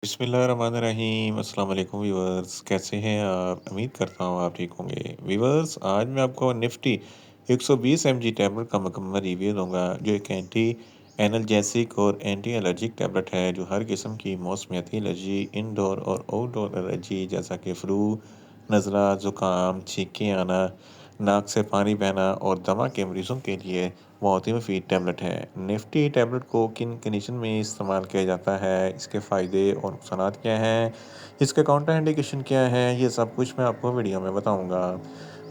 बिस्मिल्लाहिर्रहमानिर्रहीम। अस्सलाम वालेकुम व्यूअर्स, कैसे हैं आप? उम्मीद करता हूँ आप ठीक होंगे। व्यूअर्स, आज मैं आपको निफ्टी 120 mg टैबलेट का मुकम्मल रिव्यू दूंगा, जो एक एंटी एनर्जेसिक और एंटी एलर्जिक टैबलेट है, जो हर किस्म की मौसमियाती एलर्जी, इंडोर और आउटडोर एलर्जी जैसा कि फ्लू, नज़ला, ज़ुकाम, छींकें आना, नाक से पानी बहना और दमा के मरीज़ों के लिए बहुत ही मुफीद टैबलेट है। निफ्टी टैबलेट को किन कंडीशन में इस्तेमाल किया जाता है, इसके फ़ायदे और नुकसानात क्या हैं, इसके काउंटर इंडिकेशन क्या है, ये सब कुछ मैं आपको वीडियो में बताऊंगा।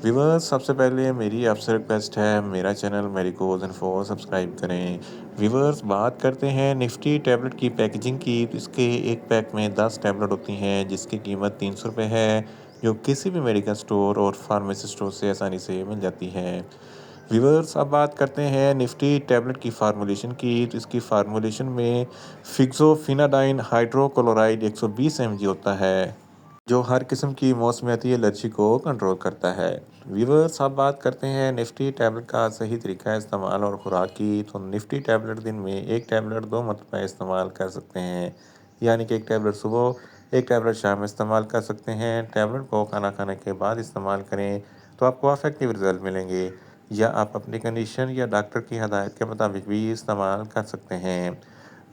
व्यूअर्स, सबसे पहले मेरी आपसे रिक्वेस्ट है, मेरा चैनल मेरिकोज इन्फो सब्सक्राइब करें। व्यूअर्स, बात करते हैं निफ्टी टैबलेट की पैकेजिंग की। तो इसके एक पैक में 10 टैबलेट होती हैं, जिसकी कीमत 300 रुपये है, जो किसी भी मेडिकल स्टोर और फार्मेसी स्टोर से आसानी से मिल जाती है। व्यूअर्स, अब बात करते हैं निफ्टी टैबलेट की फार्मूलेशन की। तो इसकी फार्मूलेशन में फिक्सोफिनाडाइन हाइड्रोक्लोराइड 120 mg होता है, जो हर किस्म की मौसमियाती एलर्जी को कंट्रोल करता है। व्यूअर्स, अब बात करते हैं निफ्टी टैबलेट का सही तरीका इस्तेमाल और खुराक की। तो निफ्टी टैबलेट दिन में एक टैबलेट 2 मरतबा इस्तेमाल कर सकते हैं, यानी कि एक टैबलेट सुबह, एक टैबलेट शाम में इस्तेमाल कर सकते हैं। टैबलेट को खाना खाने के बाद इस्तेमाल करें तो आपको अफेक्टिव रिजल्ट मिलेंगे, या आप अपनी कंडीशन या डॉक्टर की हदायत के मुताबिक भी इस्तेमाल कर सकते हैं।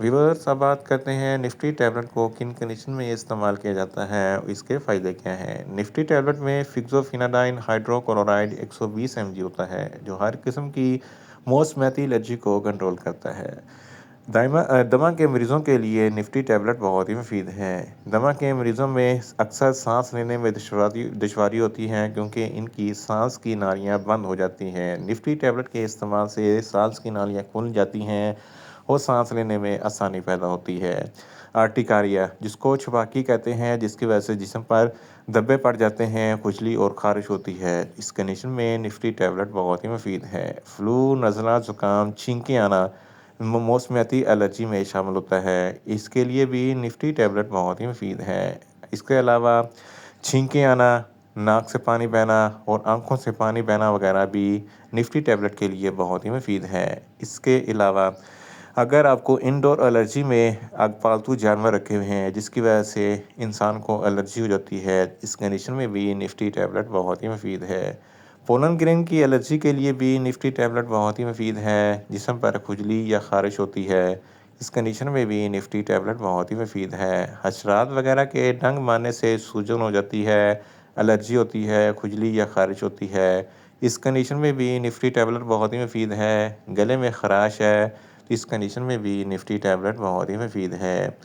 व्यूअर्स, अब बात करते हैं निफ्टी टैबलेट को किन कंडीशन में इस्तेमाल किया जाता है, इसके फ़ायदे क्या हैं। निफ्टी टैबलेट में फिक्सोफिनाडाइन हाइड्रोक्लोराइड 120 mg होता है, जो हर किस्म की मौसमियाती एलर्जी को कंट्रोल करता है। दमा के मरीज़ों के लिए निफ्टी टैबलेट बहुत ही मुफीद है। दमा के मरीज़ों में अक्सर सांस लेने में दुश्वारी होती है, क्योंकि इनकी सांस की नालियाँ बंद हो जाती हैं। निफ्टी टैबलेट के इस्तेमाल से सांस की नालियाँ खुल जाती हैं और सांस लेने में आसानी पैदा होती है। आर्टिकारिया, जिसको छबाकी कहते हैं, जिसकी वजह से जिस्म पर धब्बे पड़ जाते हैं, खुजली और खारिश होती है, इस कंडीशन में निफ्टी टैबलेट बहुत ही मुफीद है। फ्लू, नज़ला, ज़ुकाम, छींकें आना मौसमियाती एलर्जी में शामिल होता है, इसके लिए भी निफ्टी टैबलेट बहुत ही मुफीद है। इसके अलावा छींकें आना, नाक से पानी बहना और आंखों से पानी बहना वगैरह भी निफ्टी टैबलेट के लिए बहुत ही मुफीद है। इसके अलावा अगर आपको इंडोर एलर्जी में पालतू जानवर रखे हुए हैं, जिसकी वजह से इंसान को एलर्जी हो जाती है, इस कंडीशन में भी निफ्टी टैबलेट बहुत ही मुफीद है। पोलन ग्रेन की एलर्जी के लिए भी निफ्टी टैबलेट बहुत ही मुफीद है। जिस्म पर खुजली या खारिश होती है, इस कंडीशन में भी निफ्टी टैबलेट बहुत ही मुफीद है। हशरात वगैरह के डंग मारने से सूजन हो जाती है, एलर्जी होती है, खुजली या खारिश होती है, इस कंडीशन में भी निफ्टी टैबलेट बहुत ही मुफीद है। गले में खराश है, तो इस कंडीशन में भी निफ्टी टैबलेट बहुत ही मुफीद है।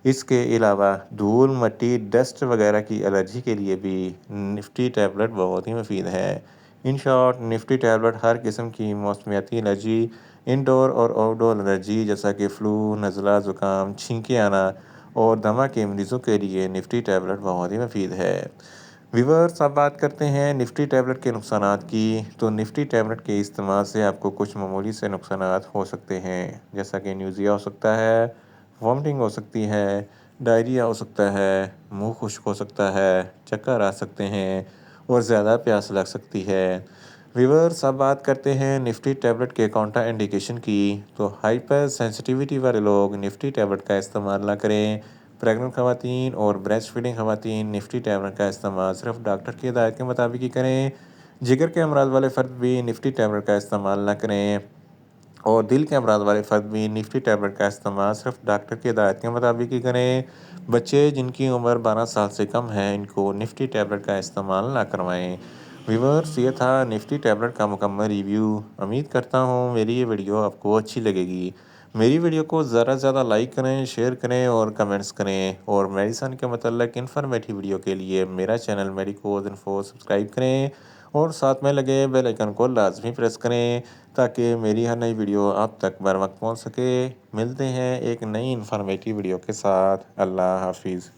इसके अलावा धूल, मिट्टी, डस्ट वगैरह की एलर्जी के लिए भी निफ्टी टैबलेट बहुत ही मुफीद है। इन शॉर्ट, निफ्टी टैबलेट हर किस्म की मौसमियाती एलर्जी, इंडोर और आउटडोर एलर्जी जैसा कि फ्लू, नज़ला, ज़ुकाम, छींकें आना और दमा के मरीज़ों के लिए निफ्टी टैबलेट बहुत ही मुफीद है। व्यूअर्स, अब बात करते हैं निफ्टी टैबलेट के नुकसानात की। तो निफ्टी टैबलेट के इस्तेमाल से आपको कुछ मामूली से नुकसानात हो सकते हैं, जैसा कि न्यूज़िया हो सकता है, वॉमिटिंग हो सकती है, डायरिया हो सकता है, मुंह खुश्क हो सकता है, चक्कर आ सकते हैं और ज़्यादा प्यास लग सकती है। व्यूअर्स, अब बात करते हैं निफ्टी टैबलेट के काउंटर इंडिकेशन की। तो हाइपर सेंसिटिविटी वाले लोग निफ्टी टैबलेट का इस्तेमाल ना करें। प्रेग्नेंट खवातीन और ब्रेस्ट फीडिंग खवातीन निफ्टी टैबलेट का इस्तेमाल सिर्फ डॉक्टर की हिदायत के मुताबिक ही करें। जिगर के अमराज वाले फ़र्द भी निफ्टी टैबलेट का इस्तेमाल ना करें, और दिल के अमराज वाले फ़र्द भी निफ्टी टैबलेट का इस्तेमाल सिर्फ डॉक्टर की हिदायत के मुताबिक ही करें। बच्चे जिनकी उम्र 12 साल से कम है, इनको निफ्टी टैबलेट का इस्तेमाल ना करवाएं। व्यूअर्स, ये था निफ्टी टैबलेट का मुकम्मल रिव्यू। उम्मीद करता हूँ मेरी ये वीडियो आपको अच्छी लगेगी। मेरी वीडियो को ज़्यादा से ज़्यादा लाइक करें, शेयर करें और कमेंट्स करें, और मेडिसन के मतलब इन्फॉर्मेटिव वीडियो के लिए मेरा चैनल मेडिकोज इन्फो सब्सक्राइब करें, और साथ में लगे बेल आइकन को लाजमी प्रेस करें, ताकि मेरी हर नई वीडियो आप तक बर वक्त पहुँच सके। मिलते हैं एक नई इन्फॉर्मेटिव वीडियो के साथ। अल्लाह हाफिज़।